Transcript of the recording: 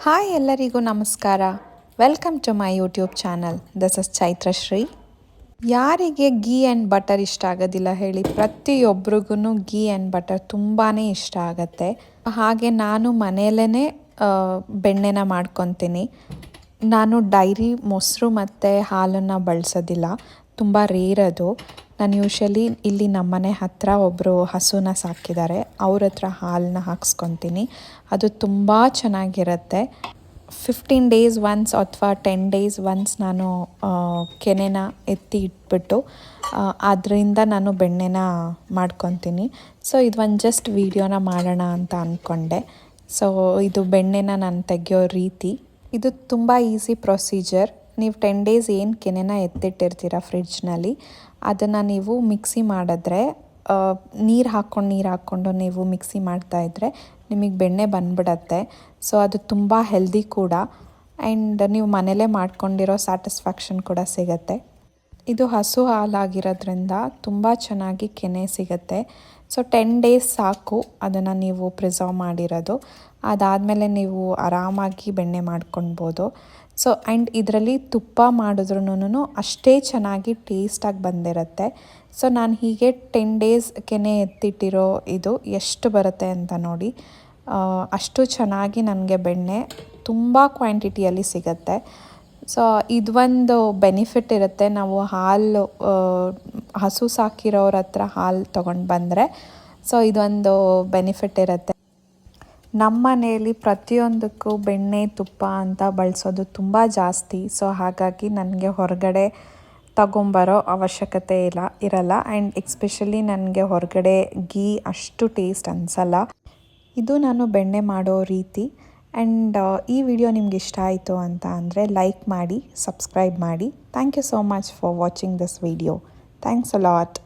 Hi ಎಲ್ಲರಿಗೂ ನಮಸ್ಕಾರ. Welcome to my YouTube channel. This is Chaitrashree. ಯಾರಿಗೆ ಗೀ ಆ್ಯಂಡ್ ಬಟರ್ ಇಷ್ಟ ಆಗೋದಿಲ್ಲ ಹೇಳಿ? ಪ್ರತಿಯೊಬ್ಬರಿಗೂ ಗೀ ಆ್ಯಂಡ್ ಬಟರ್ ತುಂಬಾ ಇಷ್ಟ ಆಗುತ್ತೆ. ಹಾಗೆ ನಾನು ಮನೆಯಲ್ಲೇ ಬೆಣ್ಣೆನ ಮಾಡ್ಕೊತೀನಿ. ನಾನು ಡೈರಿ ಮೊಸರು ಮತ್ತು ಹಾಲನ್ನು ಬಳಸೋದಿಲ್ಲ, ತುಂಬ ರೇರ್ ಅದು. ನಾನು ಯೂಶ್ವಲಿ ಇಲ್ಲಿ ನಮ್ಮನೆ ಹತ್ತಿರ ಒಬ್ಬರು ಹಸುನ ಸಾಕಿದ್ದಾರೆ, ಅವ್ರ ಹತ್ರ ಹಾಲನ್ನ ಹಾಕ್ಸ್ಕೊತೀನಿ. ಅದು ತುಂಬ ಚೆನ್ನಾಗಿರುತ್ತೆ. 15 ಡೇಸ್ ಒನ್ಸ್ ಅಥವಾ 10 ಡೇಸ್ ಒನ್ಸ್ ನಾನು ಕೆನೆನ ಎತ್ತಿ ಇಟ್ಬಿಟ್ಟು ಅದರಿಂದ ನಾನು ಬೆಣ್ಣೆನ ಮಾಡ್ಕೊತೀನಿ. ಸೊ ಇದು ಒಂದು ಜಸ್ಟ್ ವೀಡಿಯೋನ ಮಾಡೋಣ ಅಂತ ಅಂದ್ಕೊಂಡೆ. ಸೊ ಇದು ಬೆಣ್ಣೆನ ನಾನು ತೆಗೆಯೋ ರೀತಿ ಇದು ತುಂಬ ಈಸಿ ಪ್ರೊಸೀಜರ್. ನೀವು 10 ಡೇಸ್ ಏನು ಕೆನೆನ ಎತ್ತಿಟ್ಟಿರ್ತೀರ ಫ್ರಿಡ್ಜ್ನಲ್ಲಿ, ಅದನ್ನು ನೀವು ಮಿಕ್ಸಿ ಮಾಡಿದ್ರೆ, ನೀರು ಹಾಕ್ಕೊಂಡು ನೀವು ಮಿಕ್ಸಿ ಮಾಡ್ತಾಯಿದ್ರೆ ನಿಮಗೆ ಬೆಣ್ಣೆ ಬಂದ್ಬಿಡತ್ತೆ. ಸೊ ಅದು ತುಂಬ ಹೆಲ್ದಿ ಕೂಡ, ಆ್ಯಂಡ್ ನೀವು ಮನೇಲೇ ಮಾಡ್ಕೊಂಡಿರೋ ಸ್ಯಾಟಿಸ್ಫ್ಯಾಕ್ಷನ್ ಕೂಡ ಸಿಗುತ್ತೆ. ಇದು ಹಸು ಹಾಲಾಗಿರೋದ್ರಿಂದ ತುಂಬ ಚೆನ್ನಾಗಿ ಕೆನೆ ಸಿಗುತ್ತೆ. ಸೊ 10 ಡೇಸ್ ಸಾಕು ಅದನ್ನು ನೀವು ಪ್ರಿಸರ್ವ್ ಮಾಡಿರೋದು. ಅದಾದಮೇಲೆ ನೀವು ಆರಾಮಾಗಿ ಬೆಣ್ಣೆ ಮಾಡ್ಕೊಳ್ಬೋದು. ಸೊ ಆ್ಯಂಡ್ ಇದರಲ್ಲಿ ತುಪ್ಪ ಮಾಡಿದ್ರೂ ಅಷ್ಟೇ ಚೆನ್ನಾಗಿ ಟೇಸ್ಟಾಗಿ ಬಂದಿರುತ್ತೆ. ಸೊ ನಾನು ಹೀಗೆ 10 ಡೇಸ್ ಕೆನೆ ಎತ್ತಿಟ್ಟಿರೋ ಇದು ಎಷ್ಟು ಬರುತ್ತೆ ಅಂತ ನೋಡಿ. ಅಷ್ಟು ಚೆನ್ನಾಗಿ ನನಗೆ ಬೆಣ್ಣೆ ತುಂಬ ಕ್ವಾಂಟಿಟಿಯಲ್ಲಿ ಸಿಗುತ್ತೆ. ಸೊ ಇದೊಂದು ಬೆನಿಫಿಟ್ ಇರುತ್ತೆ. ನಾವು ಹಾಲು ಹಸು ಸಾಕಿರೋರ ಹತ್ರ ಹಾಲು ತೊಗೊಂಡು ಬಂದರೆ, ಸೊ ಇದೊಂದು ಬೆನಿಫಿಟ್ ಇರುತ್ತೆ. ನಮ್ಮ ಮನೆಯಲ್ಲಿ ಪ್ರತಿಯೊಂದಕ್ಕೂ ಬೆಣ್ಣೆ ತುಪ್ಪ ಅಂತ ಬಳಸೋದು ತುಂಬ ಜಾಸ್ತಿ. ಸೊ ಹಾಗಾಗಿ ನನಗೆ ಹೊರಗಡೆ ತಗೊಂಬರೋ ಅವಶ್ಯಕತೆ ಇರಲ್ಲ. ಆ್ಯಂಡ್ ಎಕ್ಸ್ಪೆಷಲಿ ನನಗೆ ಹೊರಗಡೆ ಗೀ ಅಷ್ಟು ಟೇಸ್ಟ್ ಅನಿಸಲ್ಲ. ಇದು ನಾನು ಬೆಣ್ಣೆ ಮಾಡೋ ರೀತಿ. ಆ್ಯಂಡ್ ಈ ವಿಡಿಯೋ ನಿಮ್ಗೆ ಇಷ್ಟ ಆಯಿತು ಅಂತ ಅಂದರೆ ಲೈಕ್ ಮಾಡಿ, ಸಬ್ಸ್ಕ್ರೈಬ್ ಮಾಡಿ. Thank you so much for watching this video. Thanks a lot.